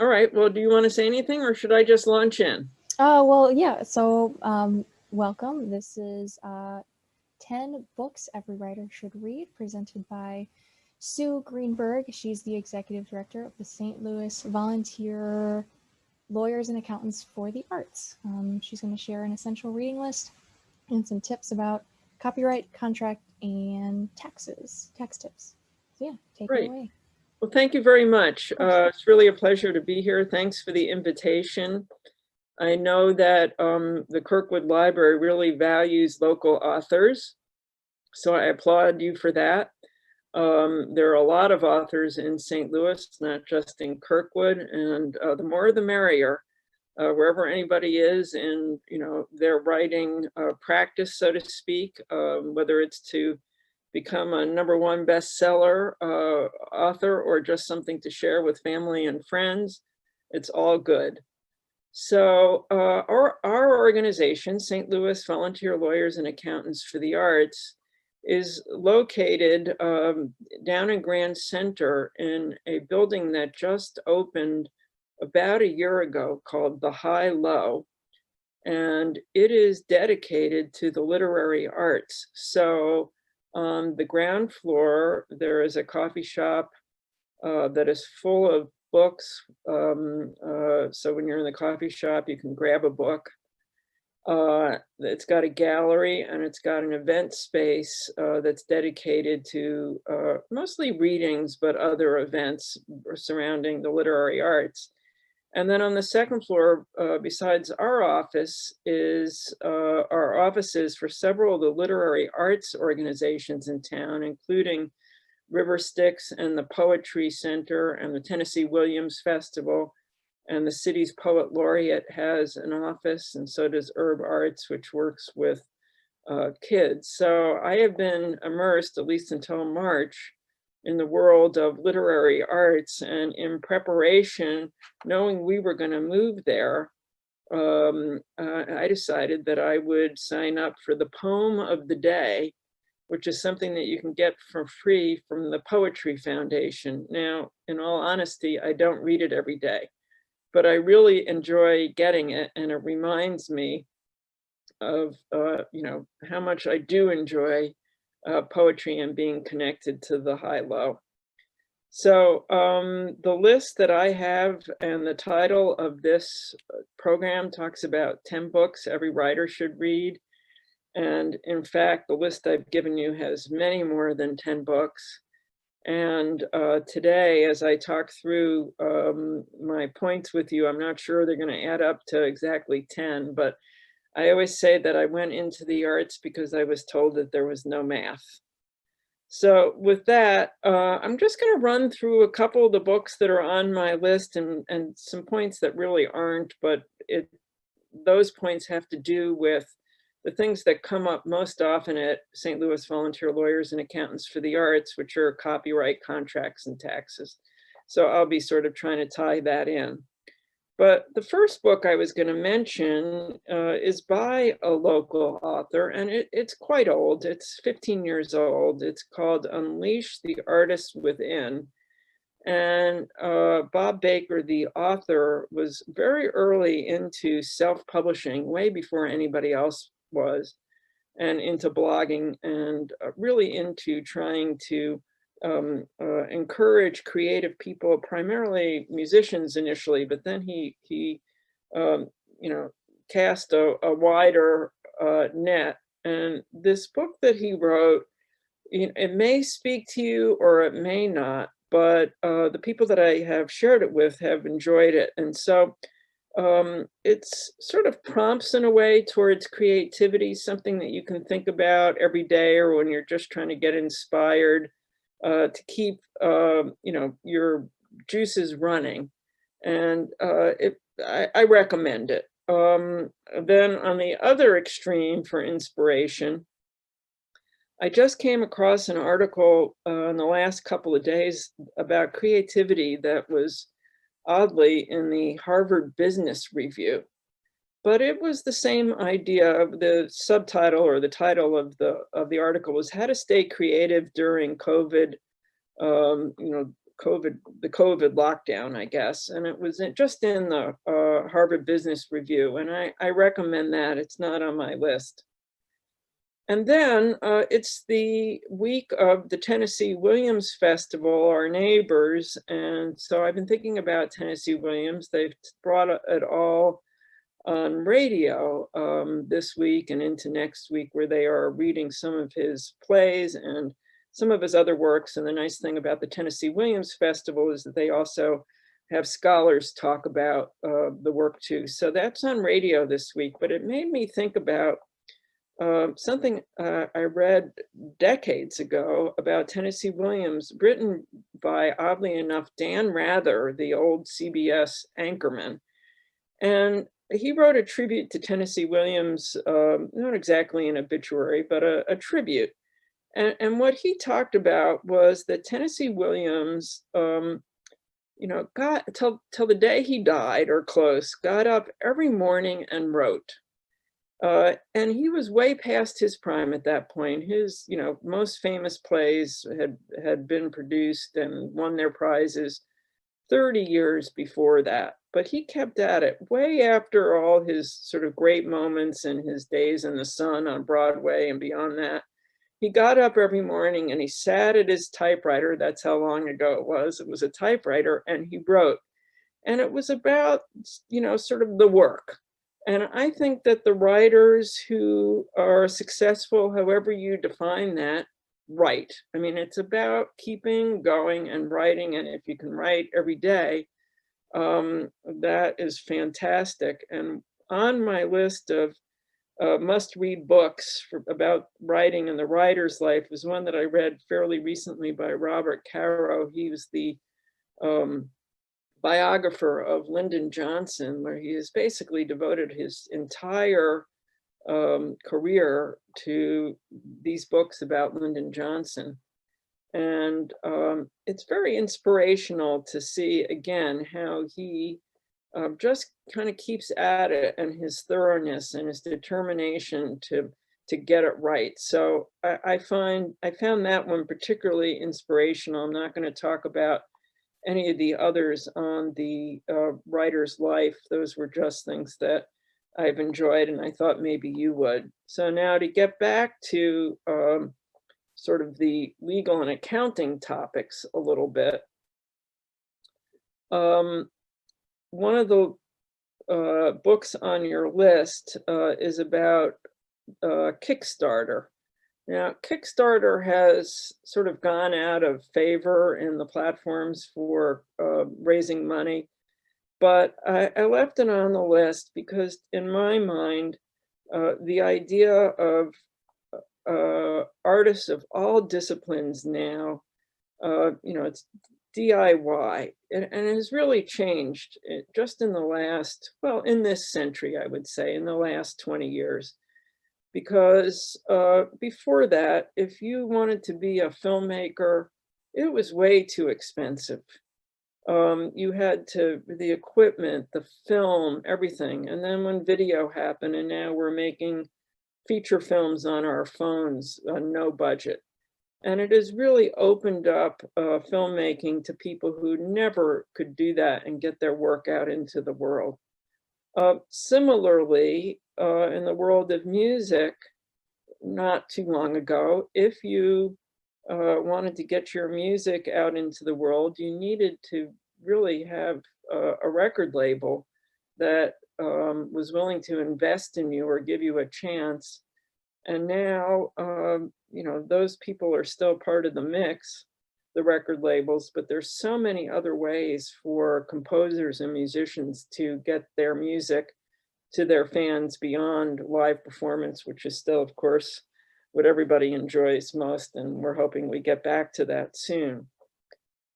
All right. Well, do you want to say anything or should I just launch in? Well, yeah. So, welcome. This is 10 Books Every Writer Should Read, presented by Sue Greenberg. She's the executive director of the St. Louis Volunteer Lawyers and Accountants for the Arts. She's going to share an essential reading list and some tips about copyright, contract, and taxes, tax tips. So, yeah, take it away. Well, thank you very much. It's really a pleasure to be here. Thanks for the invitation. I know that the Kirkwood Library really values local authors, so I applaud you for that. There are a lot of authors in St. Louis, not just in Kirkwood, and the more the merrier. Wherever anybody is in, their writing practice, so to speak, whether it's to become a #1 bestseller author or just something to share with family and friends, it's all good. So our organization, St. Louis Volunteer Lawyers and Accountants for the Arts, is located down in Grand Center in a building that just opened about a year ago called the High Low, and it is dedicated to the literary arts. So on the ground floor, there is a coffee shop that is full of books. So when you're in the coffee shop, you can grab a book. It's got a gallery and it's got an event space that's dedicated to mostly readings, but other events surrounding the literary arts. And then on the second floor, besides our office, is our offices for several of the literary arts organizations in town, including River Styx and the Poetry Center and the Tennessee Williams Festival, and the city's poet laureate has an office, and so does Herb Arts, which works with kids. So I have been immersed, at least until March, in the world of literary arts, and in preparation, knowing we were going to move there, I decided that I would sign up for the Poem of the Day, which is something that you can get for free from the Poetry Foundation. Now, in all honesty, I don't read it every day, but I really enjoy getting it, and it reminds me of how much I do enjoy poetry and being connected to the high low. So the list that I have and the title of this program talks about 10 books every writer should read. And in fact, the list I've given you has many more than 10 books. And today, as I talk through my points with you, I'm not sure they're going to add up to exactly 10, but I always say that I went into the arts because I was told that there was no math. So with that, I'm just going to run through a couple of the books that are on my list and some points that really aren't, but those points have to do with the things that come up most often at St. Louis Volunteer Lawyers and Accountants for the Arts, which are copyright, contracts, and taxes. So I'll be sort of trying to tie that in. But the first book I was going to mention is by a local author, and it's quite old. It's 15 years old. It's called Unleash the Artist Within. And Bob Baker, the author, was very early into self-publishing, way before anybody else was, and into blogging, and really into trying to encourage creative people, primarily musicians initially, but then he cast a wider net. And this book that he wrote, it may speak to you or it may not, but the people that I have shared it with have enjoyed it. And so it's sort of prompts in a way towards creativity, something that you can think about every day or when you're just trying to get inspired to keep your juices running. And I recommend it. Then on the other extreme for inspiration, I just came across an article in the last couple of days about creativity that was oddly in the Harvard Business Review. But it was the same idea. Of the subtitle or the title of the article was How to Stay Creative During COVID, the COVID lockdown, I guess. And it was just in the Harvard Business Review. And I recommend that. It's not on my list. And then it's the week of the Tennessee Williams Festival, our neighbors. And so I've been thinking about Tennessee Williams. They've brought it all on radio this week and into next week, where they are reading some of his plays and some of his other works. And the nice thing about the Tennessee Williams Festival is that they also have scholars talk about the work too. So that's on radio this week, but it made me think about something I read decades ago about Tennessee Williams, written by, oddly enough, Dan Rather, the old CBS anchorman. And he wrote a tribute to Tennessee Williams, not exactly an obituary, but a tribute. And what he talked about was that Tennessee Williams, got till the day he died or close, got up every morning and wrote. And he was way past his prime at that point. His, most famous plays had been produced and won their prizes 30 years before that. But he kept at it way after all his sort of great moments and his days in the sun on Broadway and beyond that. He got up every morning and he sat at his typewriter. That's how long ago it was. It was a typewriter, and he wrote. And it was about, sort of the work. And I think that the writers who are successful, however you define that, write. I mean, it's about keeping going and writing. And if you can write every day, that is fantastic. And on my list of must-read books about writing and the writer's life was one that I read fairly recently by Robert Caro. He was the biographer of Lyndon Johnson, where he has basically devoted his entire career to these books about Lyndon Johnson. And it's very inspirational to see, again, how he just kind of keeps at it, and his thoroughness and his determination to get it right. So I found that one particularly inspirational. I'm not going to talk about any of the others on the writer's life. Those were just things that I've enjoyed, and I thought maybe you would. So now to get back to sort of the legal and accounting topics a little bit. One of the books on your list is about Kickstarter. Now, Kickstarter has sort of gone out of favor in the platforms for raising money, but I left it on the list because, in my mind, the idea of artists of all disciplines now, it's DIY, and it has really changed just in the last, well, in this century, I would say, in the last 20 years. Because before that, if you wanted to be a filmmaker, it was way too expensive. You had the equipment, the film, everything. And then when video happened, and now we're making feature films on our phones on no budget. And it has really opened up filmmaking to people who never could do that and get their work out into the world. Similarly, in the world of music, not too long ago, if you wanted to get your music out into the world, you needed to really have a record label that was willing to invest in you or give you a chance. And now, those people are still part of the mix, the record labels, but there's so many other ways for composers and musicians to get their music to their fans beyond live performance, which is still, of course, what everybody enjoys most, and we're hoping we get back to that soon.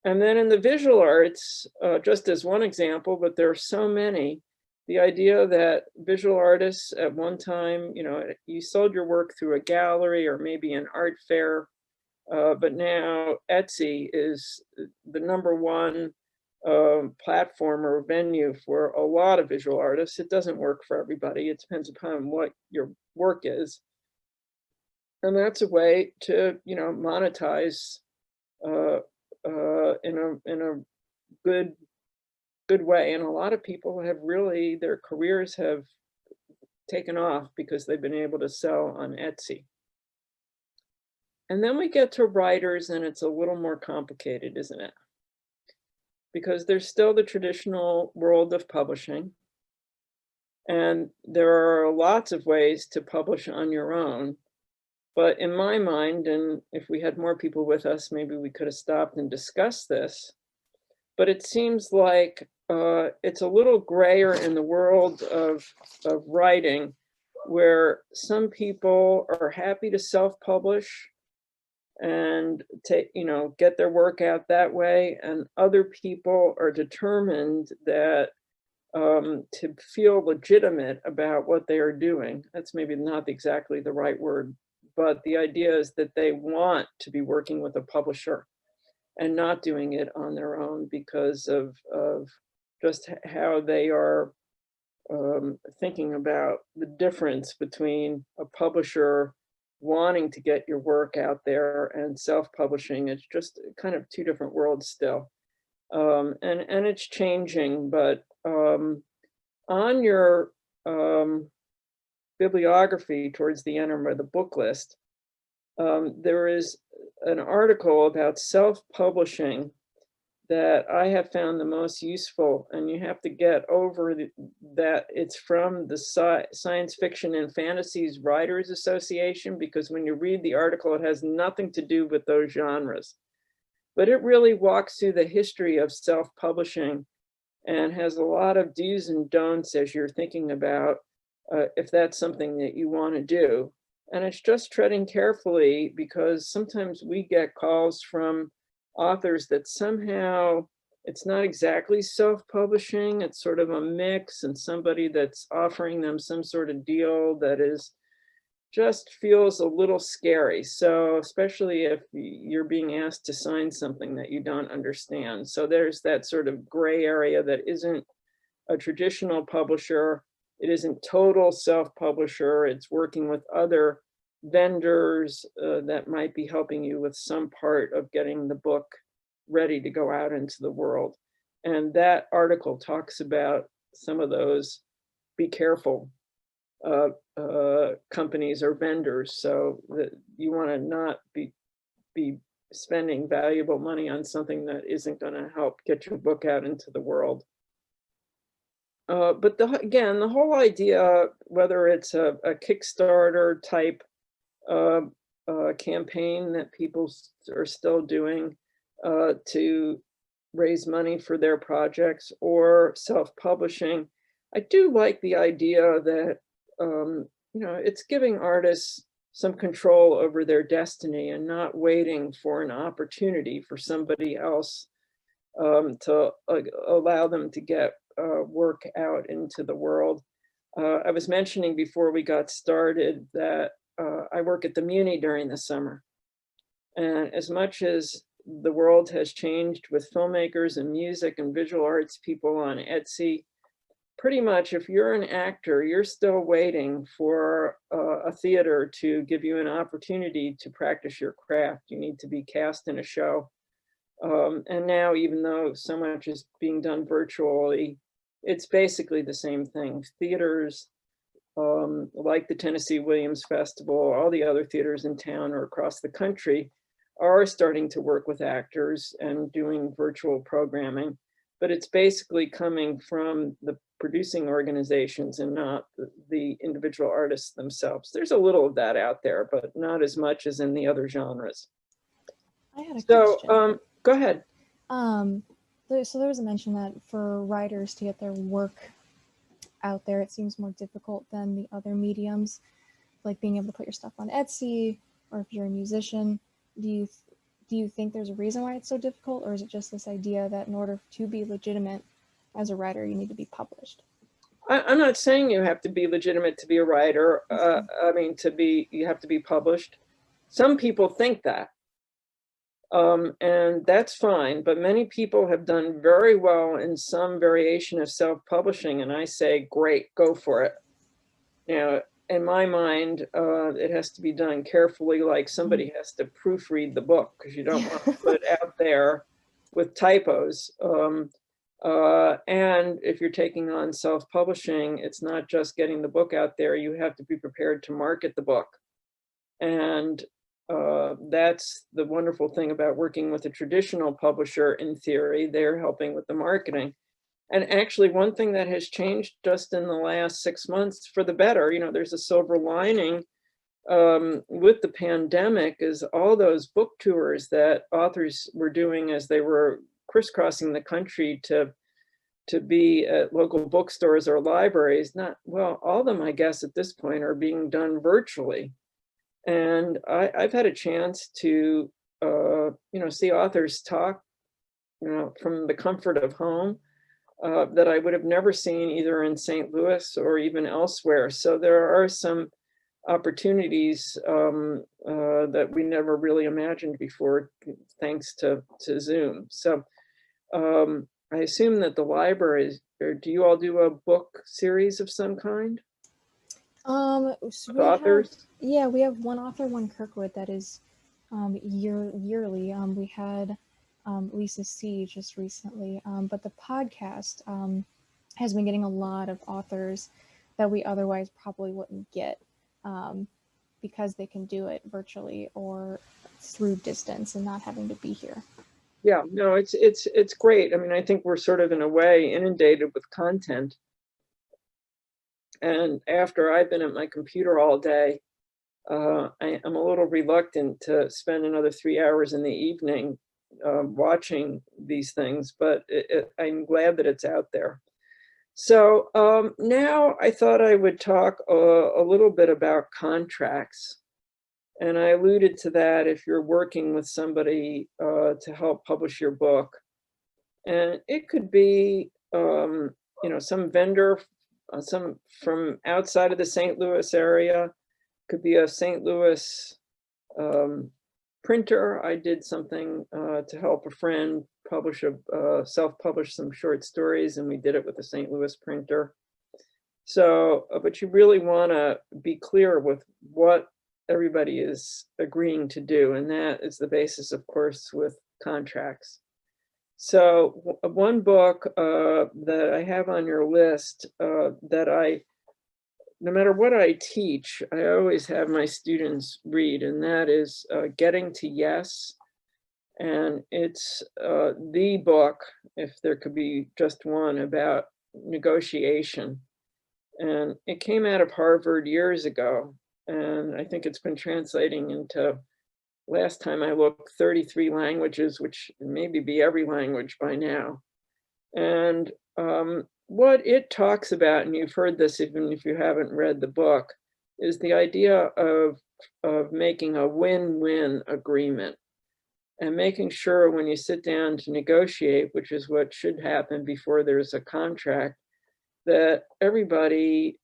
And then in the visual arts, just as one example, but there are so many, the idea that visual artists at one time, you sold your work through a gallery or maybe an art fair, but now Etsy is the #1 platform or venue for a lot of visual artists. It doesn't work for everybody. It depends upon what your work is. And that's a way to, monetize in a good way. And a lot of people have really, their careers have taken off because they've been able to sell on Etsy. And then we get to writers, and it's a little more complicated, isn't it? Because there's still the traditional world of publishing. And there are lots of ways to publish on your own. But in my mind, and if we had more people with us, maybe we could have stopped and discussed this. But it seems like it's a little grayer in the world of writing, where some people are happy to self-publish and get their work out that way, and other people are determined that to feel legitimate about what they are doing. That's maybe not exactly the right word, but the idea is that they want to be working with a publisher and not doing it on their own because of just how they are thinking about the difference between a publisher wanting to get your work out there and self-publishing. It's just kind of two different worlds still. And it's changing, but on your bibliography towards the end of the book list, there is an article about self-publishing that I have found the most useful, and you have to get over that it's from the Science Fiction and Fantasies Writers Association, because when you read the article, it has nothing to do with those genres. But it really walks through the history of self-publishing and has a lot of do's and don'ts as you're thinking about if that's something that you want to do. And it's just treading carefully, because sometimes we get calls from authors that somehow it's not exactly self-publishing, it's sort of a mix, and somebody that's offering them some sort of deal that is just feels a little scary. So especially if you're being asked to sign something that you don't understand. So there's that sort of gray area that isn't a traditional publisher. It isn't total self-publisher. It's working with other vendors that might be helping you with some part of getting the book ready to go out into the world. And that article talks about some of those be careful companies or vendors, so that you want to not be spending valuable money on something that isn't going to help get your book out into the world. But again, the whole idea, whether it's a Kickstarter type campaign that people are still doing to raise money for their projects, or self-publishing, I do like the idea that it's giving artists some control over their destiny and not waiting for an opportunity for somebody else to allow them to get work out into the world. I was mentioning before we got started that I work at the Muni during the summer. And as much as the world has changed with filmmakers and music and visual arts people on Etsy, pretty much if you're an actor, you're still waiting for a theater to give you an opportunity to practice your craft. You need to be cast in a show. And now, even though so much is being done virtually, it's basically the same thing. Theaters, like the Tennessee Williams Festival, all the other theaters in town or across the country, are starting to work with actors and doing virtual programming. But it's basically coming from the producing organizations and not the individual artists themselves. There's a little of that out there, but not as much as in the other genres. I had a question. Go ahead. So there was a mention that for writers to get their work out there, it seems more difficult than the other mediums, like being able to put your stuff on Etsy, or if you're a musician. Do you think there's a reason why it's so difficult, or is it just this idea that in order to be legitimate as a writer, you need to be published? I'm not saying you have to be legitimate to be a writer. I mean, you have to be published. Some people think that. And that's fine, but many people have done very well in some variation of self-publishing, and I say, great, go for it. In my mind, it has to be done carefully, like somebody has to proofread the book, because you don't want to put it out there with typos. And if you're taking on self-publishing, it's not just getting the book out there, you have to be prepared to market the book. And that's the wonderful thing about working with a traditional publisher. In theory, they're helping with the marketing. And actually, one thing that has changed just in the last 6 months for the better, you know, there's a silver lining with the pandemic, is all those book tours that authors were doing as they were crisscrossing the country to be at local bookstores or libraries. Not, well, all of them, I guess, at this point are being done virtually. And I've had a chance to, you know, see authors talk, you know, from the comfort of home that I would have never seen either in St. Louis or even elsewhere. So there are some opportunities that we never really imagined before, thanks to Zoom. So I assume that the libraries, or do you all do a book series of some kind? So Authors? yeah, we have one author, one Kirkwood, that is yearly. We had Lisa C just recently, but the podcast has been getting a lot of authors that we otherwise probably wouldn't get because they can do it virtually or through distance and not having to be here. Yeah, no, it's great. I mean, I think we're sort of in a way inundated with content. And after I've been at my computer all day, I'm a little reluctant to spend another 3 hours in the evening watching these things, but I'm glad that it's out there. So now I thought I would talk a little bit about contracts. And I alluded to that if you're working with somebody to help publish your book. And it could be, you know, some vendor, some from outside of the St. Louis area, could be a St. Louis printer. I did something to help a friend publish self-publish some short stories, and we did it with a St. Louis printer. So, but you really want to be clear with what everybody is agreeing to do, and that is the basis, of course, with contracts. So one book that I have on your list that no matter what I teach, I always have my students read, and that is Getting to Yes. And it's the book, if there could be just one, about negotiation. And it came out of Harvard years ago. And I think it's been translating into, last time I looked, 33 languages, which maybe be every language by now. And what it talks about, and you've heard this even if you haven't read the book, is the idea of making a win-win agreement and making sure when you sit down to negotiate, which is what should happen before there's a contract, that everybody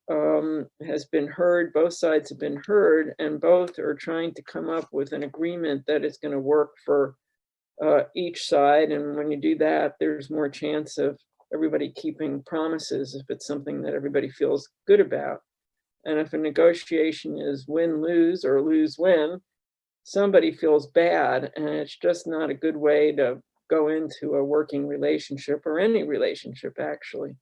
has been heard, both sides have been heard, and both are trying to come up with an agreement that is going to work for each side. And when you do that, there's more chance of everybody keeping promises if it's something that everybody feels good about. And if a negotiation is win-lose or lose-win, somebody feels bad, and it's just not a good way to go into a working relationship, or any relationship, actually.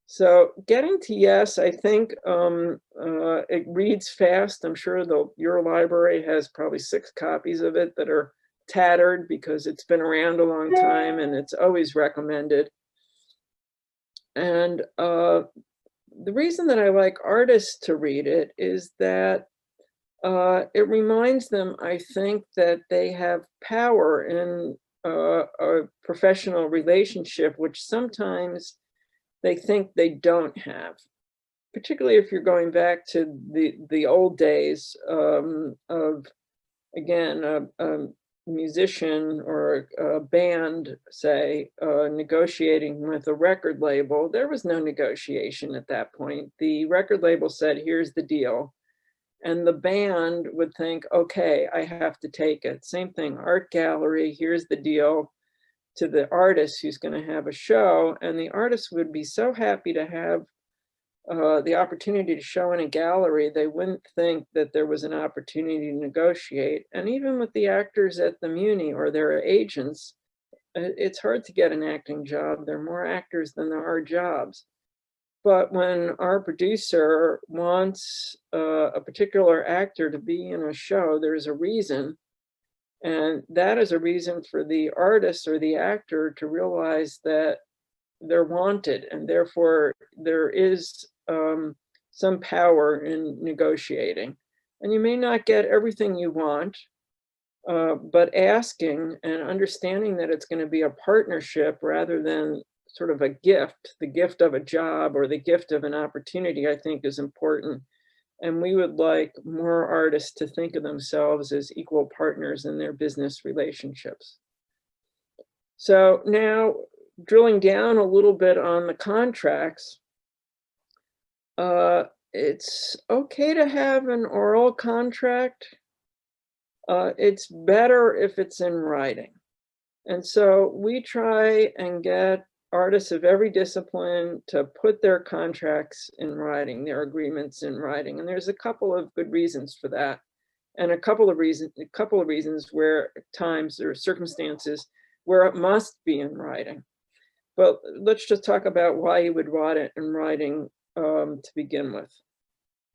So Getting to Yes, I think it reads fast. I'm sure your library has probably 6 copies of it that are tattered because it's been around a long time and it's always recommended. And the reason that I like artists to read it is that it reminds them, I think, that they have power in a professional relationship, which sometimes they think they don't have, particularly if you're going back to the old days of, again, a musician or a band, say, negotiating with a record label. There was no negotiation at that point. The record label said, here's the deal. And the band would think, okay, I have to take it. Same thing, art gallery, here's the deal to the artist who's going to have a show. And the artist would be so happy to have the opportunity to show in a gallery, they wouldn't think that there was an opportunity to negotiate. And even with the actors at the Muni or their agents, It's hard to get an acting job. There are more actors than there are jobs. But when our producer wants a particular actor to be in a show, there's a reason. And that is a reason for the artist or the actor to realize that they're wanted, and therefore there is some power in negotiating. And you may not get everything you want, but asking and understanding that it's going to be a partnership rather than sort of a gift, the gift of a job or the gift of an opportunity, I think is important. And we would like more artists to think of themselves as equal partners in their business relationships. So now, drilling down a little bit on the contracts, it's okay to have an oral contract. It's better if it's in writing. And so we try and get artists of every discipline to put their contracts in writing, their agreements in writing. And there's a couple of good reasons for that. And a couple of reasons where times or circumstances where it must be in writing. But let's just talk about why you would want it in writing to begin with.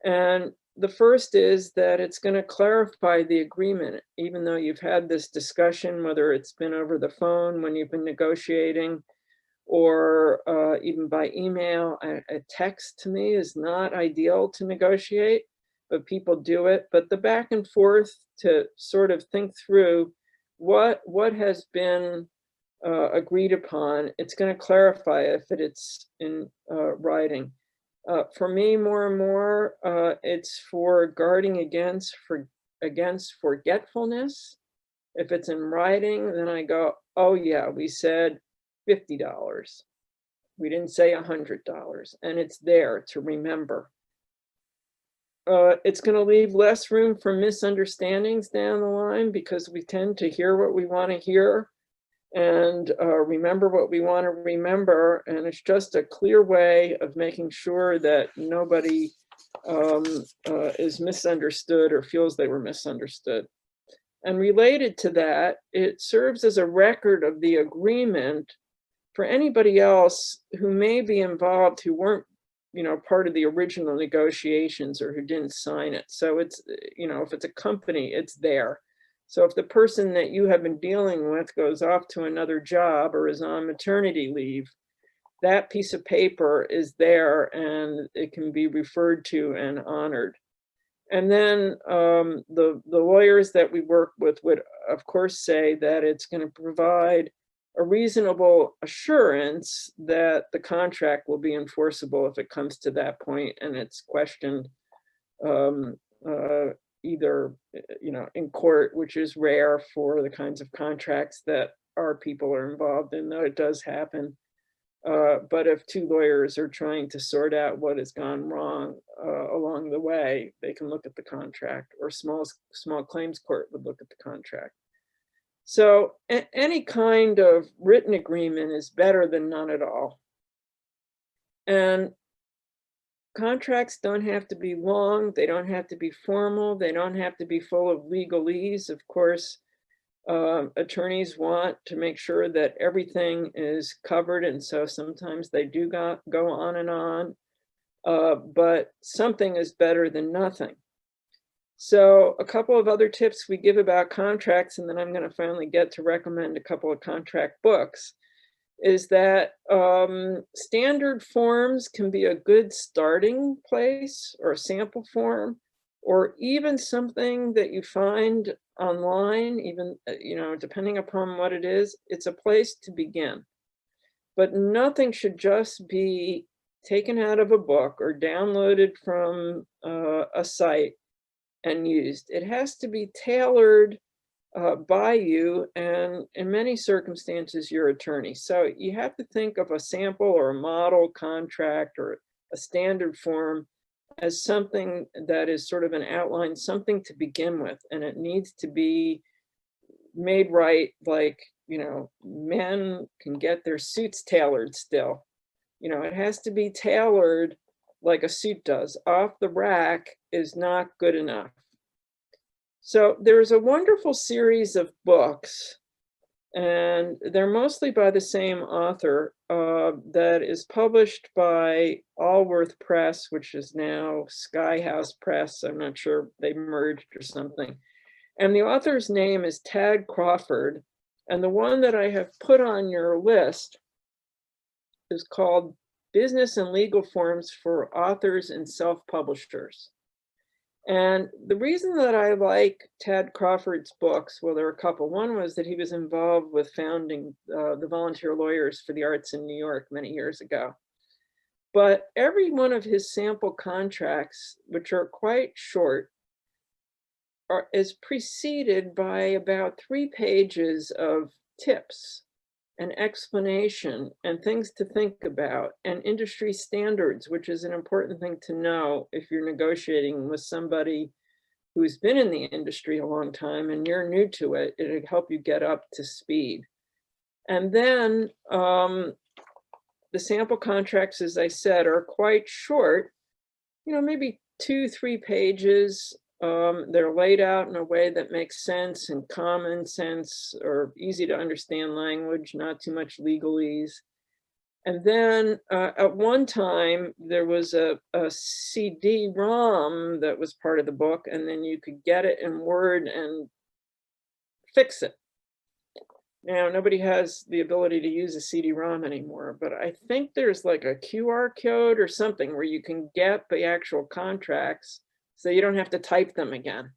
And the first is that it's going to clarify the agreement, even though you've had this discussion, whether it's been over the phone when you've been negotiating, or even by email. A text to me is not ideal to negotiate, but people do it. But the back and forth to sort of think through what has been agreed upon, it's going to clarify if it's in writing. For me, more and more, it's for guarding against forgetfulness. If it's in writing, then I go, oh yeah, we said $50. We didn't say $100, and it's there to remember. It's going to leave less room for misunderstandings down the line because we tend to hear what we want to hear and remember what we want to remember. And it's just a clear way of making sure that nobody is misunderstood or feels they were misunderstood. And related to that, it serves as a record of the agreement for anybody else who may be involved who weren't, part of the original negotiations or who didn't sign it. So it's, if it's a company, it's there. So if the person that you have been dealing with goes off to another job or is on maternity leave, that piece of paper is there and it can be referred to and honored. And then the lawyers that we work with would, of course, say that it's going to provide a reasonable assurance that the contract will be enforceable if it comes to that point and it's questioned either, in court, which is rare for the kinds of contracts that our people are involved in, though it does happen. But if two lawyers are trying to sort out what has gone wrong along the way, they can look at the contract, or small claims court would look at the contract. So any kind of written agreement is better than none at all. And contracts don't have to be long, they don't have to be formal, they don't have to be full of legalese. Of course, attorneys want to make sure that everything is covered, and so sometimes they do go on and on, but something is better than nothing. So a couple of other tips we give about contracts, and then I'm going to finally get to recommend a couple of contract books, is that standard forms can be a good starting place, or a sample form, or even something that you find online, even, depending upon what it is, it's a place to begin. But nothing should just be taken out of a book or downloaded from a site and used. It has to be tailored by you, and in many circumstances, your attorney. So you have to think of a sample or a model contract or a standard form as something that is sort of an outline, something to begin with, and it needs to be made right, like, men can get their suits tailored still. It has to be tailored like a suit does. Off the rack is not good enough. So there's a wonderful series of books And they're mostly by the same author, that is published by Allworth Press, which is now Sky House Press. I'm not sure they merged or something. And the author's name is Tad Crawford. And the one that I have put on your list is called Business and Legal Forms for Authors and Self-Publishers. And the reason that I like Tad Crawford's books, well, there are a couple. One was that he was involved with founding the Volunteer Lawyers for the Arts in New York many years ago. But every one of his sample contracts, which are quite short, is preceded by about 3 pages of tips and explanation and things to think about and industry standards, which is an important thing to know if you're negotiating with somebody who's been in the industry a long time and you're new to it. It'll help you get up to speed. And then the sample contracts, as I said, are quite short, maybe 2-3 pages. They're laid out in a way that makes sense and common sense or easy to understand language, not too much legalese. And then at one time, there was a CD-ROM that was part of the book, and then you could get it in Word and fix it. Now, nobody has the ability to use a CD-ROM anymore, but I think there's like a QR code or something where you can get the actual contracts so you don't have to type them again.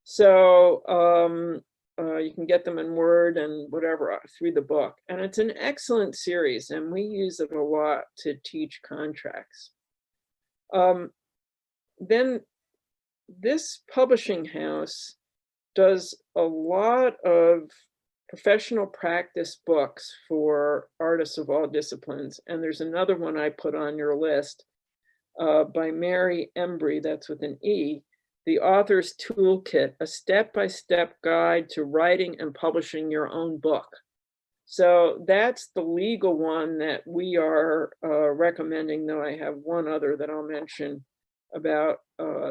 So you can get them in Word and whatever through the book. And it's an excellent series, and we use it a lot to teach contracts. Then this publishing house does a lot of professional practice books for artists of all disciplines. And there's another one I put on your list by Mary Embree, that's with an E, The Author's Toolkit, a step-by-step guide to writing and publishing your own book. So that's the legal one that we are recommending, though I have one other that I'll mention about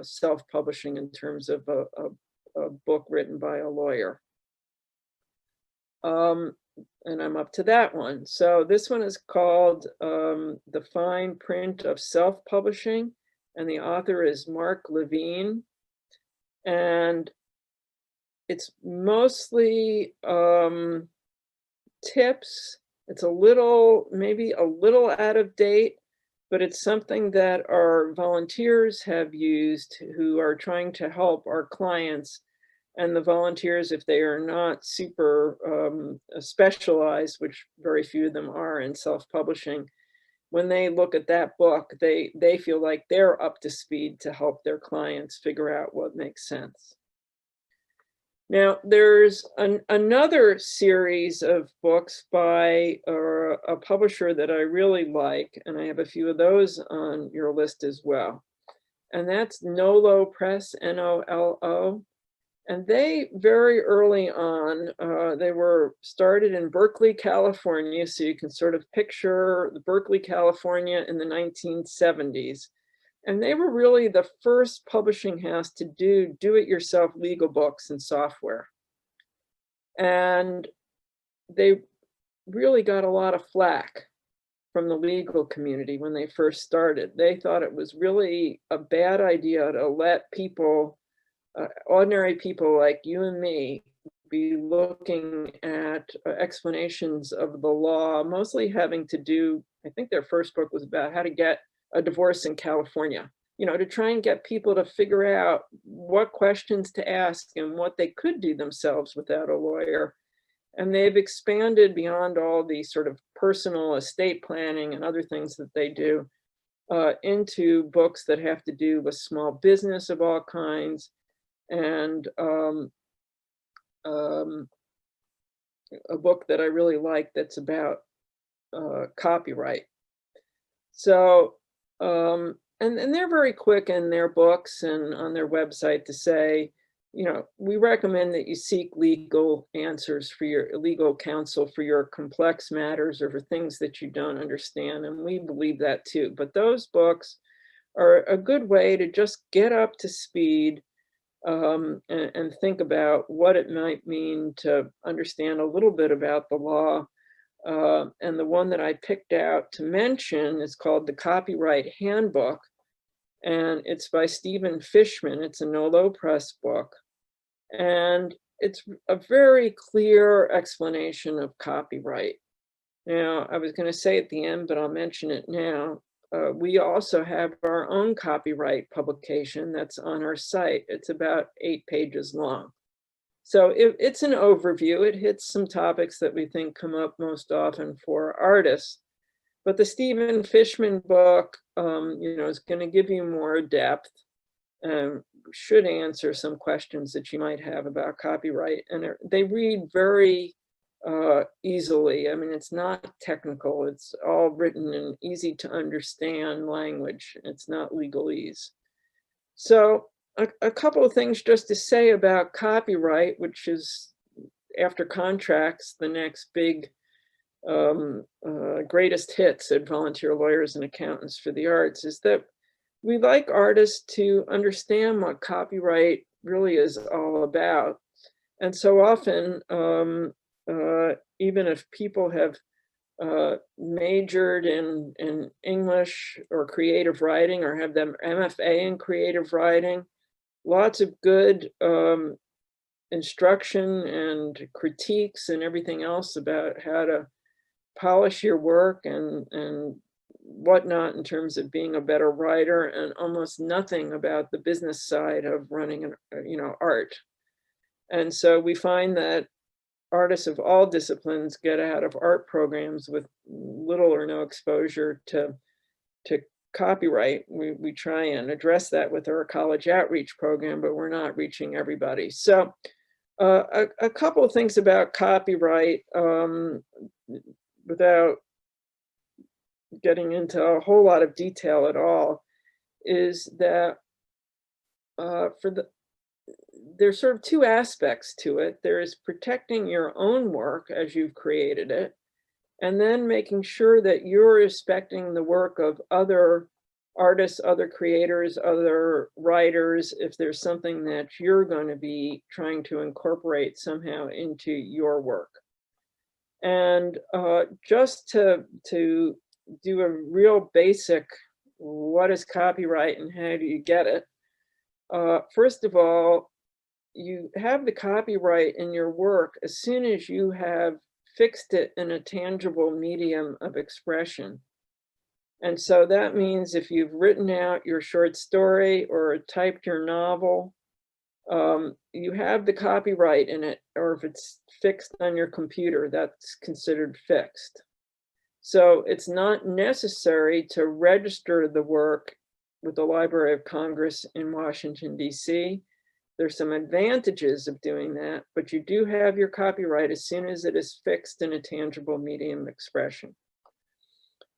self-publishing in terms of a book written by a lawyer. And I'm up to that one. So this one is called The Fine Print of Self-Publishing, and the author is Mark Levine. And it's mostly tips. It's maybe a little out of date, but it's something that our volunteers have used who are trying to help our clients. And the volunteers, if they are not super specialized, which very few of them are in self-publishing, when they look at that book, they feel like they're up to speed to help their clients figure out what makes sense. Now, there's another series of books by a publisher that I really like, and I have a few of those on your list as well. And that's Nolo Press, N-O-L-O. And they, very early on, they were started in Berkeley, California. So you can sort of picture the Berkeley, California in the 1970s. And they were really the first publishing house to do-it-yourself legal books and software. And they really got a lot of flack from the legal community when they first started. They thought it was really a bad idea to let people, ordinary people like you and me, be looking at explanations of the law, mostly having to do, I think their first book was about how to get a divorce in California, to try and get people to figure out what questions to ask and what they could do themselves without a lawyer. And they've expanded beyond all the sort of personal estate planning and other things that they do into books that have to do with small business of all kinds, and a book that I really like that's about copyright. So, and they're very quick in their books and on their website to say, we recommend that you seek legal answers for your legal counsel for your complex matters or for things that you don't understand. And we believe that too. But those books are a good way to just get up to speed and think about what it might mean to understand a little bit about the law. And the one that I picked out to mention is called the Copyright Handbook, and it's by Stephen Fishman. It's a Nolo Press book, and it's a very clear explanation of copyright. Now, I was going to say at the end, but I'll mention it now. We also have our own copyright publication that's on our site. It's about 8 pages long. So it's an overview. It hits some topics that we think come up most often for artists. But the Stephen Fishman book, is going to give you more depth and should answer some questions that you might have about copyright. And they read very easily. I mean, it's not technical. It's all written in easy to understand language. It's not legalese. So a couple of things just to say about copyright, which is, after contracts, the next big greatest hits at Volunteer Lawyers and Accountants for the Arts, is that we like artists to understand what copyright really is all about. And so often, even if people have majored in English or creative writing, or have them MFA in creative writing, lots of good instruction and critiques and everything else about how to polish your work and whatnot in terms of being a better writer, and almost nothing about the business side of running art. And so we find that artists of all disciplines get out of art programs with little or no exposure to copyright. We try and address that with our college outreach program, but we're not reaching everybody. So a couple of things about copyright, without getting into a whole lot of detail at all, is that there's sort of two aspects to it. There is protecting your own work as you've created it, and then making sure that you're respecting the work of other artists, other creators, other writers, if there's something that you're going to be trying to incorporate somehow into your work. And just to do a real basic, what is copyright and how do you get it? First of all, you have the copyright in your work as soon as you have fixed it in a tangible medium of expression. And so that means if you've written out your short story or typed your novel, you have the copyright in it, or if it's fixed on your computer, that's considered fixed. So it's not necessary to register the work with the Library of Congress in Washington, D.C. There's some advantages of doing that, but you do have your copyright as soon as it is fixed in a tangible medium expression.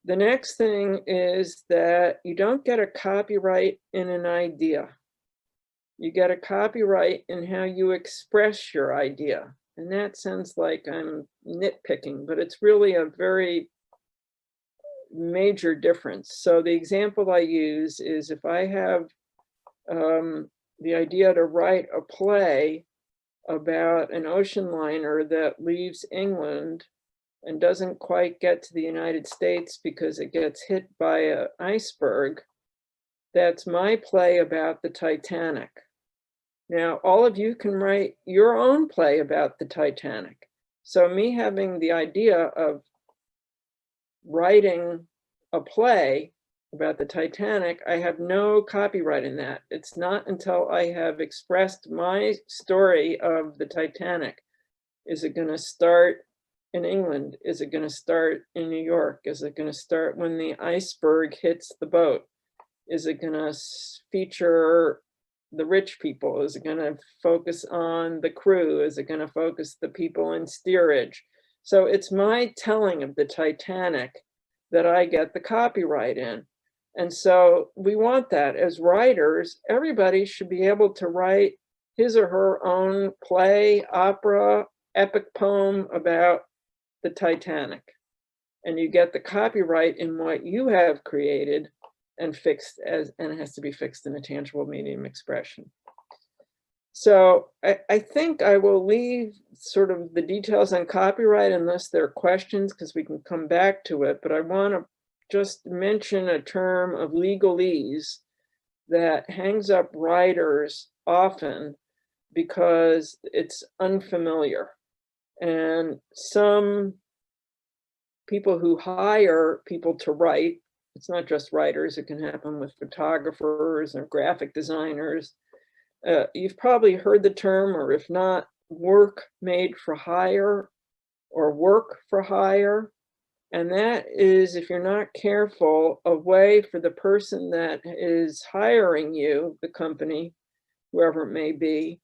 The next thing is that you don't get a copyright in an idea. You get a copyright in how you express your idea. And that sounds like I'm nitpicking, but it's really a very major difference. So the example I use is, if I have the idea to write a play about an ocean liner that leaves England and doesn't quite get to the United States because it gets hit by an iceberg, that's my play about the Titanic. Now, all of you can write your own play about the Titanic. So me having the idea of writing a play about the Titanic, I have no copyright in that. It's not until I have expressed my story of the Titanic. Is it going to start in England? Is it going to start in New York? Is it going to start when the iceberg hits the boat? Is it going to feature the rich people? Is it going to focus on the crew? Is it going to focus the people in steerage? So it's my telling of the Titanic that I get the copyright in. And so we want that as writers. Everybody should be able to write his or her own play, opera, epic poem about the Titanic. And you get the copyright in what you have created and fixed, and it has to be fixed in a tangible medium expression. So I think I will leave sort of the details on copyright unless there are questions, because we can come back to it. But I want to just mention a term of legalese that hangs up writers often because it's unfamiliar. And some people who hire people to write, it's not just writers, it can happen with photographers or graphic designers. You've probably heard the term, or if not, work made for hire or work for hire. And that is, if you're not careful, a way for the person that is hiring you, the company, whoever it may be,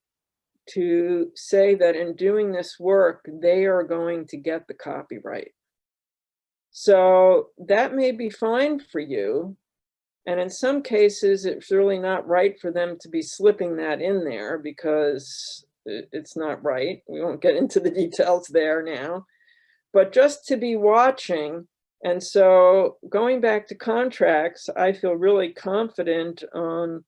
to say that in doing this work, they are going to get the copyright. So that may be fine for you. And in some cases, it's really not right for them to be slipping that in there because it's not right. We won't get into the details there now, but just to be watching. And so going back to contracts, I feel really confident on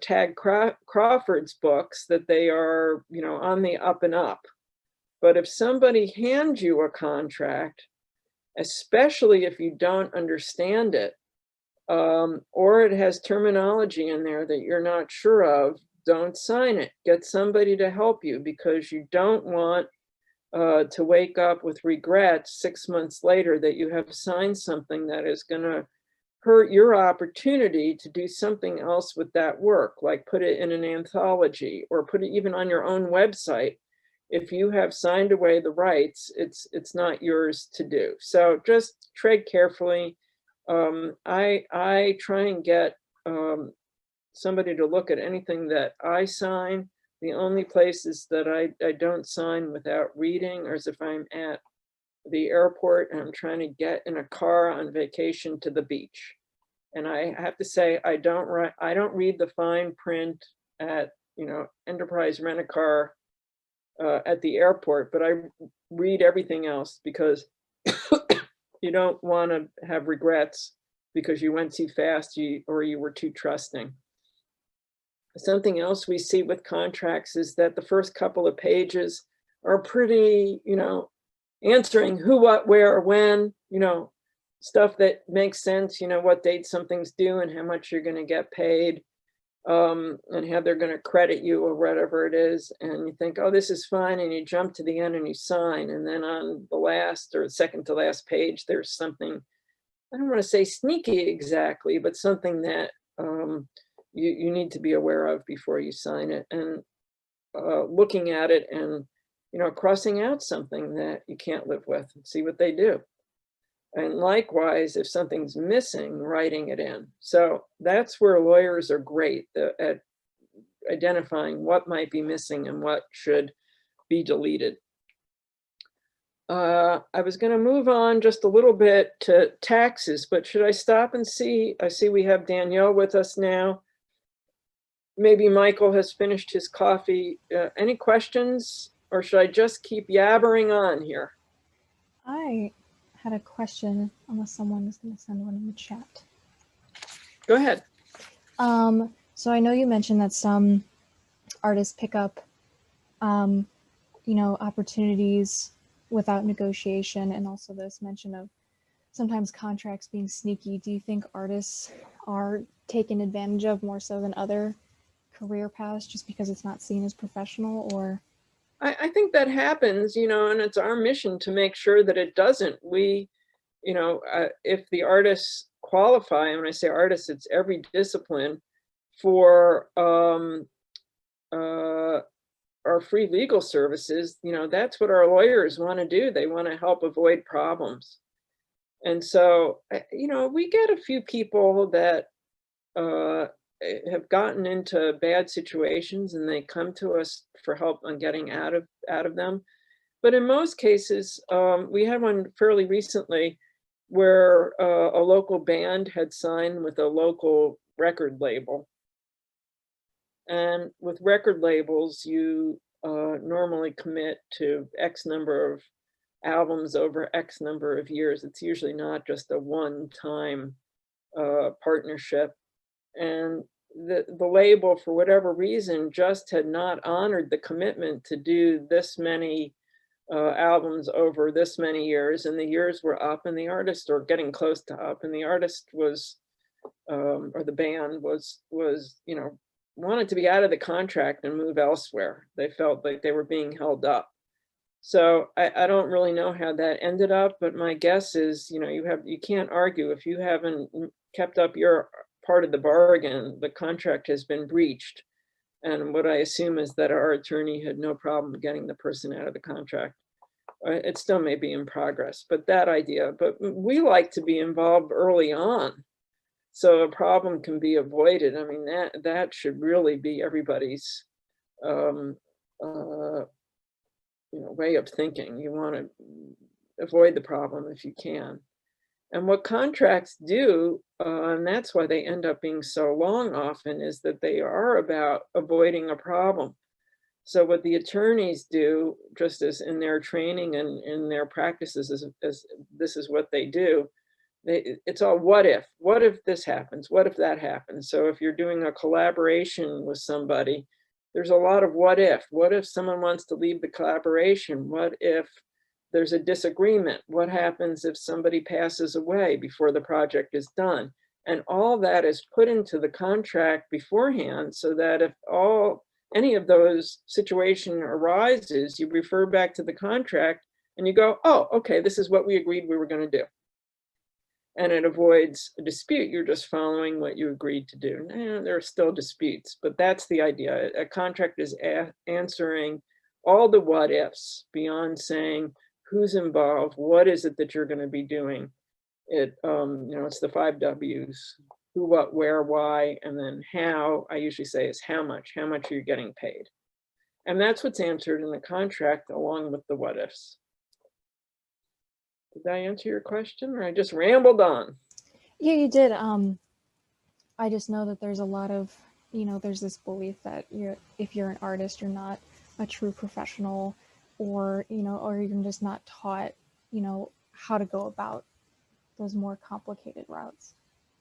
Tag Crawford's books that they are, on the up and up. But if somebody hands you a contract, especially if you don't understand it, or it has terminology in there that you're not sure of, don't sign it. Get somebody to help you, because you don't want to wake up with regrets 6 months later that you have signed something that is going to hurt your opportunity to do something else with that work, like put it in an anthology or put it even on your own website. If you have signed away the rights, it's not yours to do. So just tread carefully. I try and get somebody to look at anything that I sign. The only places that I don't sign without reading is if I'm at the airport and I'm trying to get in a car on vacation to the beach. And I have to say, I don't read the fine print at, Enterprise Rent-A-Car at the airport, but I read everything else, because you don't want to have regrets because you went too fast or you were too trusting. Something else we see with contracts is that the first couple of pages are pretty, answering who, what, where, when, stuff that makes sense, what date something's due and how much you're going to get paid, and how they're going to credit you or whatever it is. And you think, oh, this is fine. And you jump to the end and you sign. And then on the last or second to last page, there's something, I don't want to say sneaky exactly, but something that you need to be aware of before you sign it, and looking at it and, crossing out something that you can't live with and see what they do. And likewise, if something's missing, writing it in. So that's where lawyers are great at identifying what might be missing and what should be deleted. I was going to move on just a little bit to taxes, but should I stop and see? I see we have Danielle with us now. Maybe Michael has finished his coffee. Any questions, or should I just keep yabbering on here? I had a question, unless someone is going to send one in the chat. Go ahead. So I know you mentioned that some artists pick up, opportunities without negotiation, and also this mention of sometimes contracts being sneaky. Do you think artists are taken advantage of more so than other career paths just because it's not seen as professional? Or I think that happens, and it's our mission to make sure that it doesn't. We, if the artists qualify, and when I say artists, it's every discipline, for our free legal services, that's what our lawyers want to do. They want to help avoid problems. And so, we get a few people that have gotten into bad situations and they come to us for help on getting out of them. But in most cases, we had one fairly recently where a local band had signed with a local record label. And with record labels, you normally commit to X number of albums over X number of years. It's usually not just a one-time partnership. And the label, for whatever reason, just had not honored the commitment to do this many albums over this many years, and the years were up, and the artist, or getting close to up, and the artist was, or the band was, you know, wanted to be out of the contract and move elsewhere. They felt like they were being held up. So I don't really know how that ended up, but my guess is, you know, you can't argue if you haven't kept up your part of the bargain, the contract has been breached. And what I assume is that our attorney had no problem getting the person out of the contract. It still may be in progress, but that idea, but we like to be involved early on, so a problem can be avoided. I mean, that should really be everybody's you know, way of thinking. You want to avoid the problem if you can. And what contracts do, and that's why they end up being so long often, is that they are about avoiding a problem. So what the attorneys do, just as in their training and in their practices, as this is what they do, it's all what if this happens, what if that happens. So if you're doing a collaboration with somebody, there's a lot of what if someone wants to leave the collaboration, what if there's a disagreement, what happens if somebody passes away before the project is done. And all that is put into the contract beforehand, so that if any of those situation arises, you refer back to the contract and you go, oh, okay, this is what we agreed we were going to do. And it avoids a dispute. You're just following what you agreed to do. And there are still disputes, but that's the idea. A contract is answering all the what ifs beyond saying who's involved, what is it that you're going to be doing. You know, it's the 5 W's: who, what, where, why, and then how. I usually say is how much are you getting paid? And that's what's answered in the contract along with the what ifs. Did I answer your question, or I just rambled on? Yeah, you did. I just know that there's a lot of, you know, there's this belief that if you're an artist, you're not a true professional, or, you know, or you're just not taught, you know, how to go about those more complicated routes.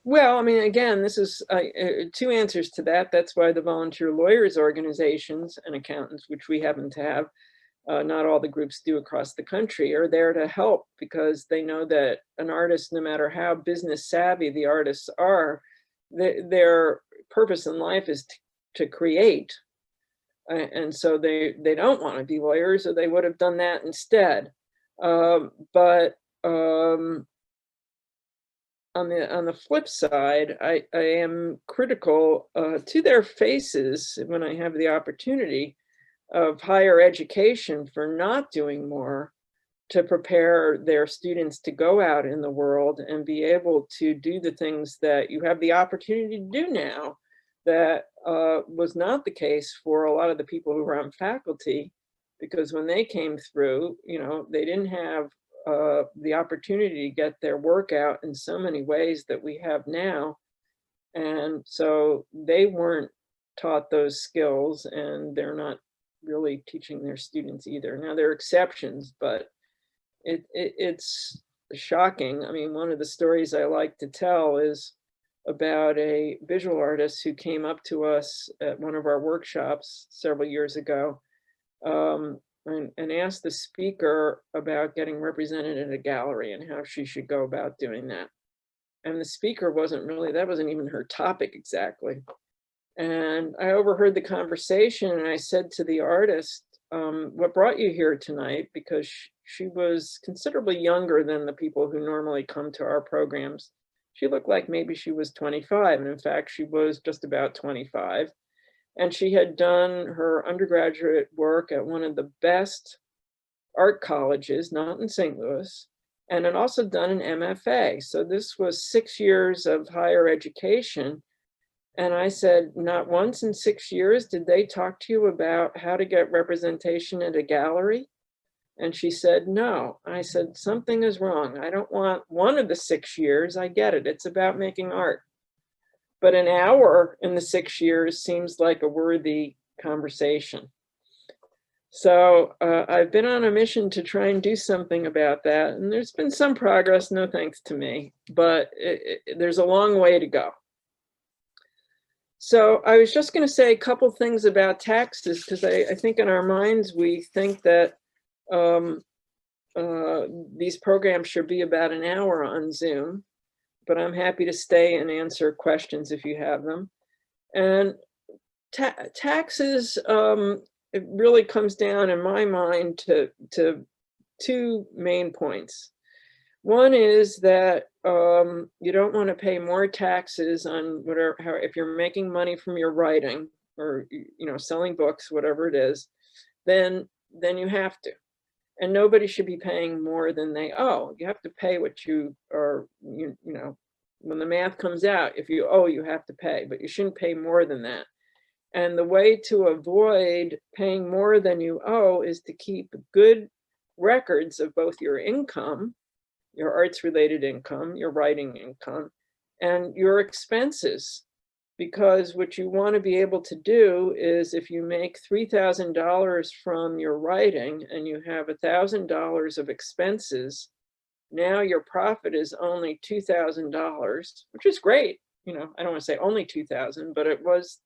Well, I mean, again, this is 2 answers to that. That's why the volunteer lawyers organizations and accountants, which we happen to have, not all the groups do across the country, are there to help, because they know that an artist, no matter how business savvy the artists are, their purpose in life is to create. And so they don't want to be lawyers, or they would have done that instead. But on the flip side, I am critical to their faces when I have the opportunity of higher education for not doing more to prepare their students to go out in the world and be able to do the things that you have the opportunity to do now, that was not the case for a lot of the people who were on faculty, because when they came through, you know, they didn't have the opportunity to get their work out in so many ways that we have now. And so they weren't taught those skills, and they're not really teaching their students either. Now, there are exceptions, but it's shocking. I mean, one of the stories I like to tell is about a visual artist who came up to us at one of our workshops several years ago, and asked the speaker about getting represented in a gallery and how she should go about doing that. And the speaker that wasn't even her topic exactly. And I overheard the conversation, and I said to the artist, what brought you here tonight? Because she was considerably younger than the people who normally come to our programs. She looked like maybe she was 25, and in fact, she was just about 25. And she had done her undergraduate work at one of the best art colleges, not in St. Louis, and had also done an MFA. So this was 6 years of higher education. And I said, not once in 6 years did they talk to you about how to get representation at a gallery? And she said, no. I said, something is wrong. I don't want one of the 6 years. I get it. It's about making art. But an hour in the 6 years seems like a worthy conversation. So I've been on a mission to try and do something about that. And there's been some progress, no thanks to me, but there's a long way to go. So I was just going to say a couple things about taxes, because I think in our minds we think that these programs should be about an hour on Zoom, but I'm happy to stay and answer questions if you have them. And taxes, it really comes down in my mind to two main points. One is that you don't want to pay more taxes on whatever, if you're making money from your writing or selling books, whatever it is, then you have to. And nobody should be paying more than they owe. You have to pay what you are, when the math comes out, if you owe, you have to pay, but you shouldn't pay more than that. And the way to avoid paying more than you owe is to keep good records of both your income, your arts-related income, your writing income, and your expenses. Because what you want to be able to do is, if you make $3,000 from your writing and you have $1,000 of expenses, now your profit is only $2,000, which is great. I don't want to say only 2,000, but it was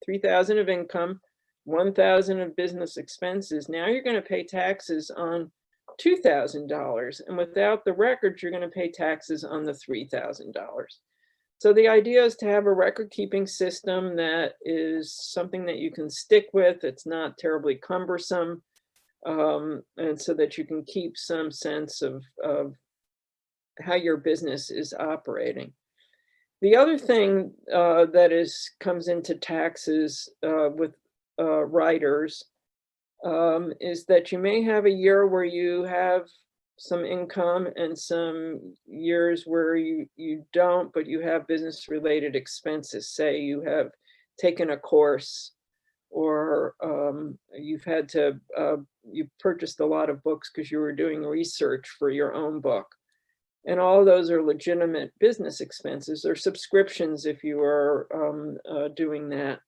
3,000 of income, 1,000 of business expenses. Now you're going to pay taxes on $2,000, and without the records, you're going to pay taxes on the $3,000. So the idea is to have a record-keeping system that is something that you can stick with. It's not terribly cumbersome, and so that you can keep some sense of how your business is operating. The other thing that comes into taxes with writers is that you may have a year where you have some income and some years where you don't, but you have business related expenses. Say you have taken a course, or you've had to, you purchased a lot of books because you were doing research for your own book. And all of those are legitimate business expenses, or subscriptions if you are doing that.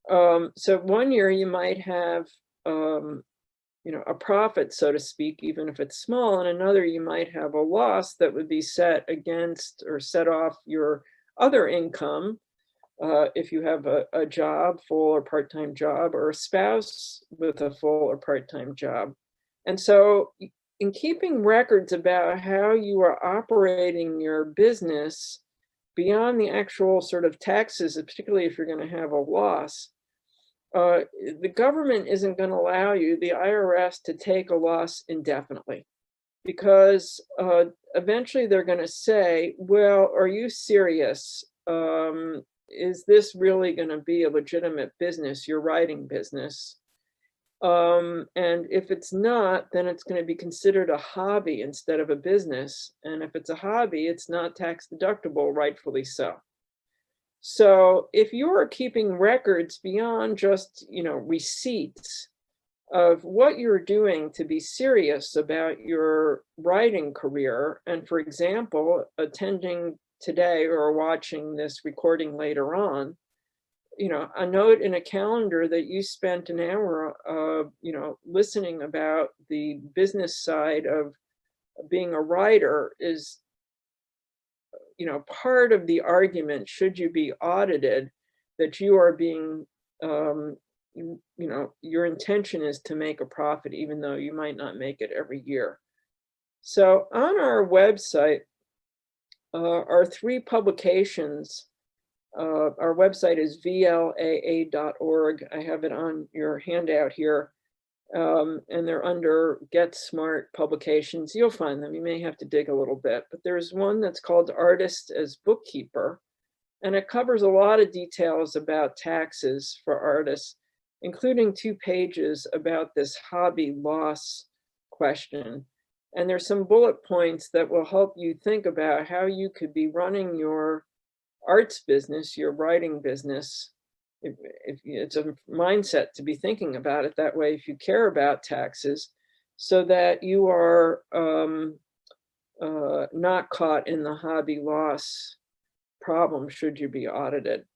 So one year you might have a profit, so to speak, even if it's small, and another you might have a loss that would be set against or set off your other income if you have a job, full or part-time job, or a spouse with a full or part-time job. And so in keeping records about how you are operating your business beyond the actual sort of taxes, particularly if you're going to have a loss, the government isn't going to allow you, the IRS, to take a loss indefinitely, because eventually they're going to say, well, are you serious? Is this really going to be a legitimate business, your writing business? And if it's not, then it's going to be considered a hobby instead of a business. And if it's a hobby, it's not tax deductible, rightfully so. So if you're keeping records beyond just, receipts of what you're doing to be serious about your writing career, and for example, attending today or watching this recording later on, a note in a calendar that you spent an hour, listening about the business side of being a writer is, part of the argument, should you be audited, that you are being, your intention is to make a profit, even though you might not make it every year. So on our website are 3 publications. Our website is vlaa.org. I have it on your handout here. And they're under Get Smart Publications. You'll find them. You may have to dig a little bit, but there's one that's called Artist as Bookkeeper, and it covers a lot of details about taxes for artists, including 2 pages about this hobby loss question. And there's some bullet points that will help you think about how you could be running your arts business, your writing business. If it's a mindset to be thinking about it that way, if you care about taxes, so that you are not caught in the hobby loss problem should you be audited.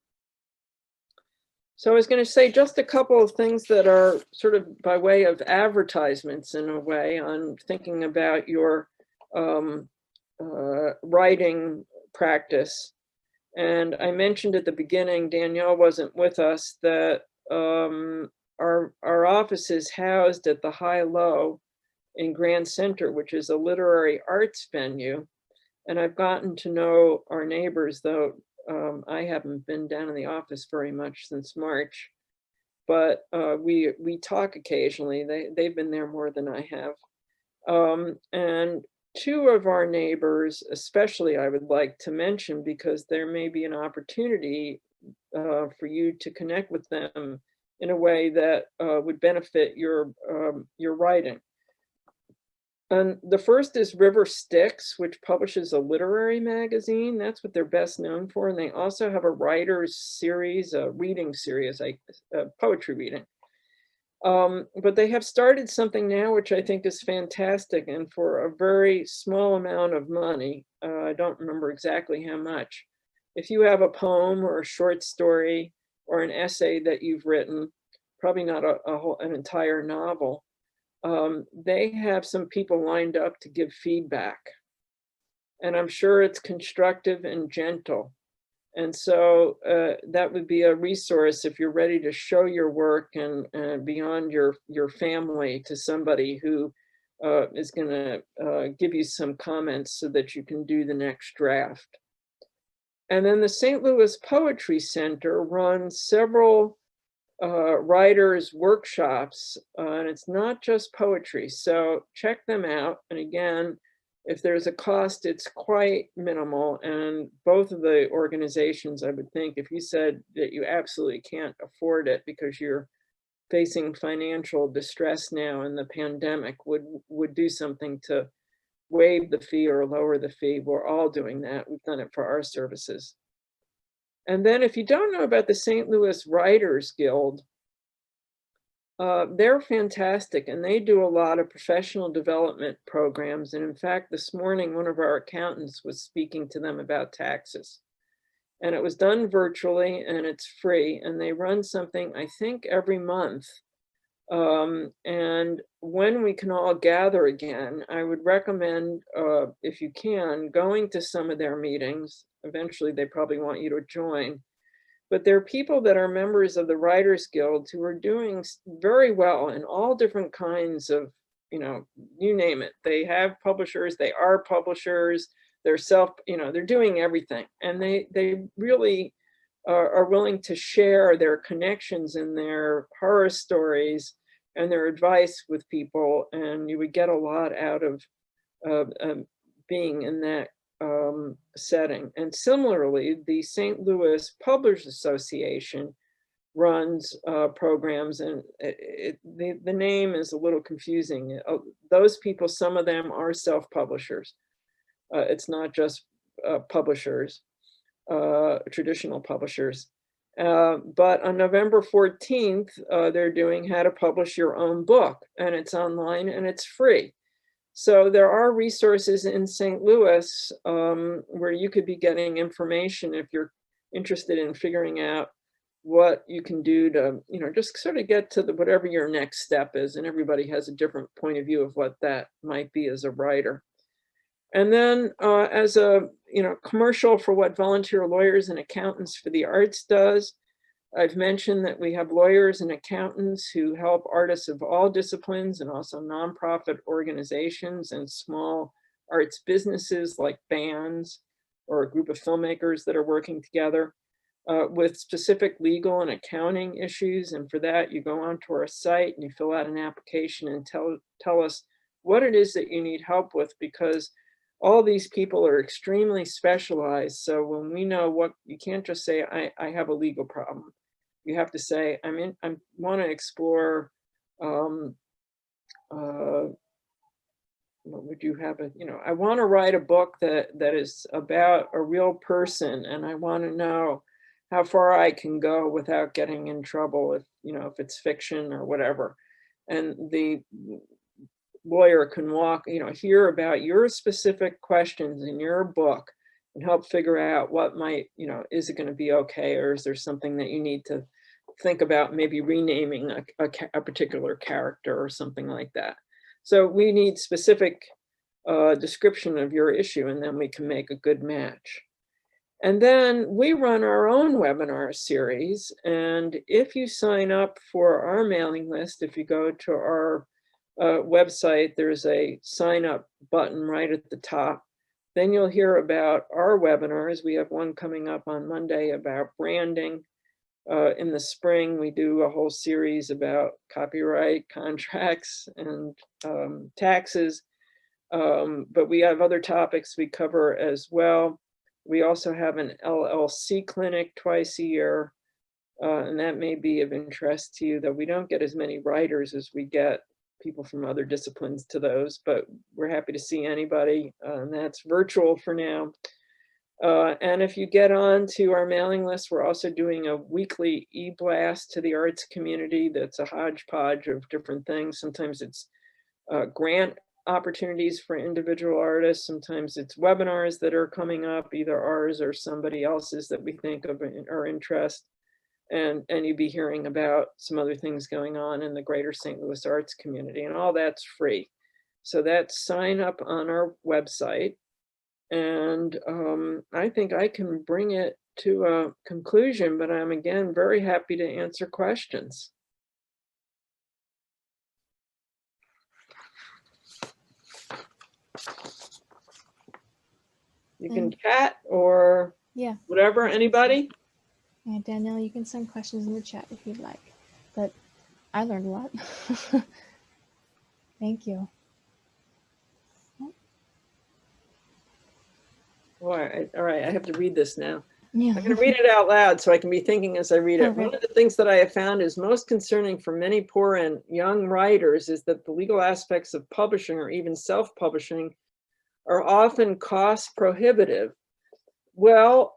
So I was going to say just a couple of things that are sort of by way of advertisements in a way on thinking about your writing practice. And I mentioned at the beginning, Danielle wasn't with us, that our office is housed at the High Low in Grand Center, which is a literary arts venue. And I've gotten to know our neighbors, though I haven't been down in the office very much since March. But we talk occasionally. They've been there more than I have. And two of our neighbors, especially, I would like to mention because there may be an opportunity for you to connect with them in a way that would benefit your writing. And the first is River Styx, which publishes a literary magazine. That's what they're best known for. And they also have a writer's series, a reading series, poetry reading. But they have started something now, which I think is fantastic. And for a very small amount of money, I don't remember exactly how much, if you have a poem or a short story or an essay that you've written, probably not an entire novel, they have some people lined up to give feedback. And I'm sure it's constructive and gentle. And so that would be a resource if you're ready to show your work and beyond your family to somebody who is going to give you some comments so that you can do the next draft. And then the St. Louis Poetry Center runs several writers' workshops, and it's not just poetry. So check them out. And again, if there's a cost, it's quite minimal. And both of the organizations, I would think, if you said that you absolutely can't afford it because you're facing financial distress now in the pandemic, would do something to waive the fee or lower the fee. We're all doing that. We've done it for our services. And then if you don't know about the St. Louis Writers Guild, they're fantastic, and they do a lot of professional development programs. And in fact, this morning, one of our accountants was speaking to them about taxes. And it was done virtually, and it's free. And they run something, I think, every month. And when we can all gather again, I would recommend, if you can, going to some of their meetings. Eventually, they probably want you to join. But there are people that are members of the Writers Guild who are doing very well in all different kinds of, you name it. They have publishers, they are publishers, they're they're doing everything. And they really are willing to share their connections and their horror stories and their advice with people. And you would get a lot out of being in that setting. And similarly, the St. Louis Publishers Association runs programs, and the name is a little confusing. Those people, some of them are self-publishers. It's not just publishers, traditional publishers. But on November 14th, they're doing How to Publish Your Own Book, and it's online and it's free. So there are resources in St. Louis where you could be getting information if you're interested in figuring out what you can do to, just sort of get to whatever your next step is. And everybody has a different point of view of what that might be as a writer. And then as a commercial for what Volunteer Lawyers and Accountants for the Arts does, I've mentioned that we have lawyers and accountants who help artists of all disciplines and also nonprofit organizations and small arts businesses like bands or a group of filmmakers that are working together with specific legal and accounting issues. And for that, you go onto our site and you fill out an application and tell us what it is that you need help with, because all these people are extremely specialized. So when we know what, you can't just say, I have a legal problem. You have to say, I want to explore, what would you have I want to write a book that is about a real person, and I want to know how far I can go without getting in trouble if it's fiction or whatever. And the lawyer can hear about your specific questions in your book and help figure out what might, is it going to be okay, or is there something that you need to think about, maybe renaming a particular character or something like that. So we need specific description of your issue, and then we can make a good match. And then we run our own webinar series. And if you sign up for our mailing list, if you go to our website, there's a sign up button right at the top. Then you'll hear about our webinars. We have one coming up on Monday about branding. In the spring, we do a whole series about copyright, contracts, and taxes. But we have other topics we cover as well. We also have an LLC clinic twice a year, and that may be of interest to you, though we don't get as many writers as we get people from other disciplines to those, but we're happy to see anybody, and that's virtual for now. And if you get on to our mailing list, we're also doing a weekly e-blast to the arts community that's a hodgepodge of different things. Sometimes it's grant opportunities for individual artists. Sometimes it's webinars that are coming up, either ours or somebody else's that we think of our interest. And you'd be hearing about some other things going on in the greater St. Louis arts community, and all that's free. So that's sign up on our website. And I think I can bring it to a conclusion, but I'm again very happy to answer questions. You can chat or whatever, anybody? Yeah, Danielle, you can send questions in the chat if you'd like, but I learned a lot. Thank you. All right, I have to read this now. Yeah. I'm going to read it out loud so I can be thinking as I read it. One of the things that I have found is most concerning for many poor and young writers is that the legal aspects of publishing or even self-publishing are often cost prohibitive. Well,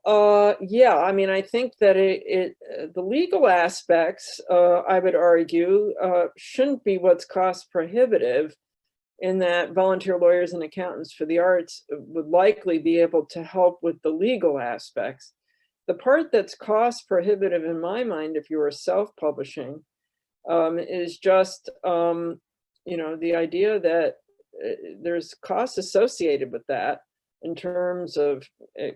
yeah, I mean, I think that the legal aspects, I would argue, shouldn't be what's cost prohibitive, in that volunteer lawyers and accountants for the arts would likely be able to help with the legal aspects. The part that's cost prohibitive in my mind, if you are self-publishing, is just, you know, the idea that there's costs associated with that in terms of,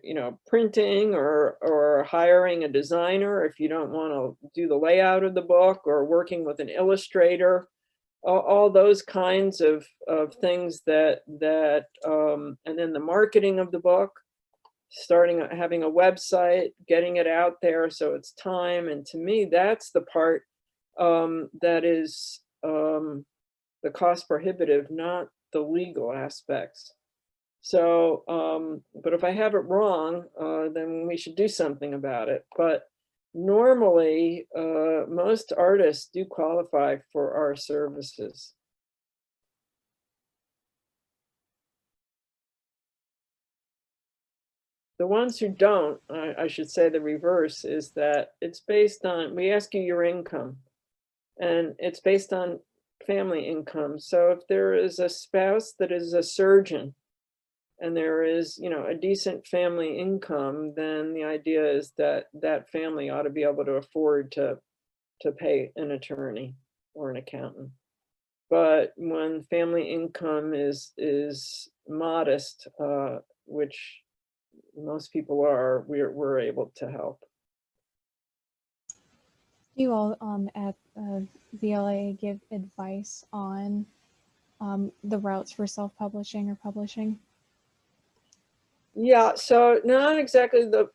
you know, printing or hiring a designer if you don't want to do the layout of the book, or working with an illustrator. All those kinds of things that and then the marketing of the book, having a website, getting it out there, so it's time. And to me, that's the part that is the cost prohibitive, not the legal aspects. So, but if I have it wrong, then we should do something about it. But normally, most artists do qualify for our services. The ones who don't, I should say the reverse, is that it's based on, we ask you your income, and it's based on family income. So if there is a spouse that is a surgeon, and there is, you know, a decent family income, then the idea is that that family ought to be able to afford to pay an attorney or an accountant. But when family income is modest, which most people are, we're able to help. Do you all at VLA give advice on the routes for self-publishing or publishing? Yeah, so not exactly the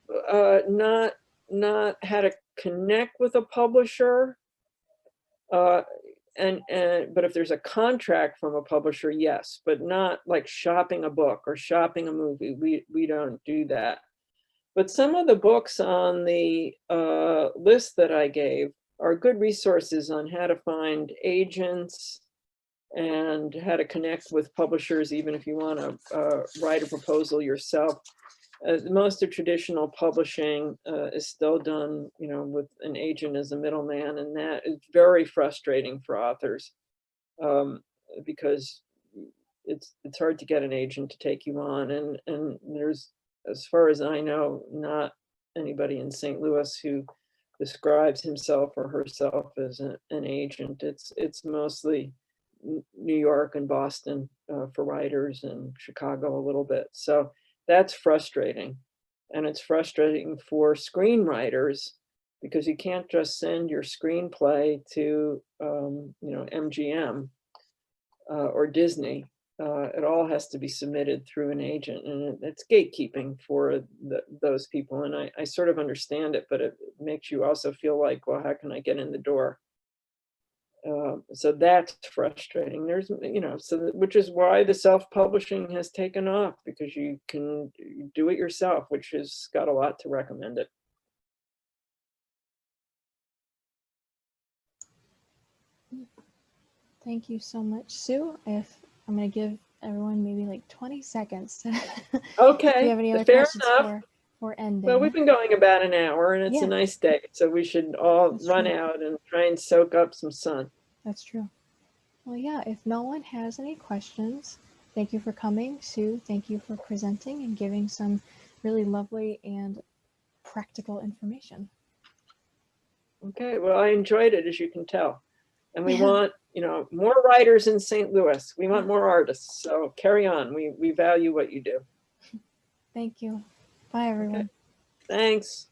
not how to connect with a publisher, but if there's a contract from a publisher, yes, but not like shopping a book or shopping a movie. We don't do that. But some of the books on the list that I gave are good resources on how to find agents and how to connect with publishers, even if you want to write a proposal yourself. Most of traditional publishing is still done, you know, with an agent as a middleman, and that is very frustrating for authors because it's hard to get an agent to take you on, and there's, as far as I know, not anybody in St. Louis who describes himself or herself as an agent. It's mostly New York and Boston for writers, and Chicago a little bit. So that's frustrating. And it's frustrating for screenwriters because you can't just send your screenplay to, MGM or Disney. It all has to be submitted through an agent, and it's gatekeeping for those people. And I sort of understand it, but it makes you also feel like, well, how can I get in the door? So that's frustrating. There's, which is why the self-publishing has taken off, because you can do it yourself, which has got a lot to recommend it. Thank you so much, Sue. If I'm going to give everyone maybe like 20 seconds. Okay, Do you have any other fair questions enough. for ending? Well, we've been going about an hour, and it's Yeah. a nice day, so we should all That's run true. out and try and soak up some sun. That's true. Well, yeah, if no one has any questions, thank you for coming, Sue. Thank you for presenting and giving some really lovely and practical information. Okay, well, I enjoyed it, as you can tell. And we Yeah. want, more writers in St. Louis. We want more artists. So carry on. We value what you do. Thank you. Bye, everyone. Okay. Thanks.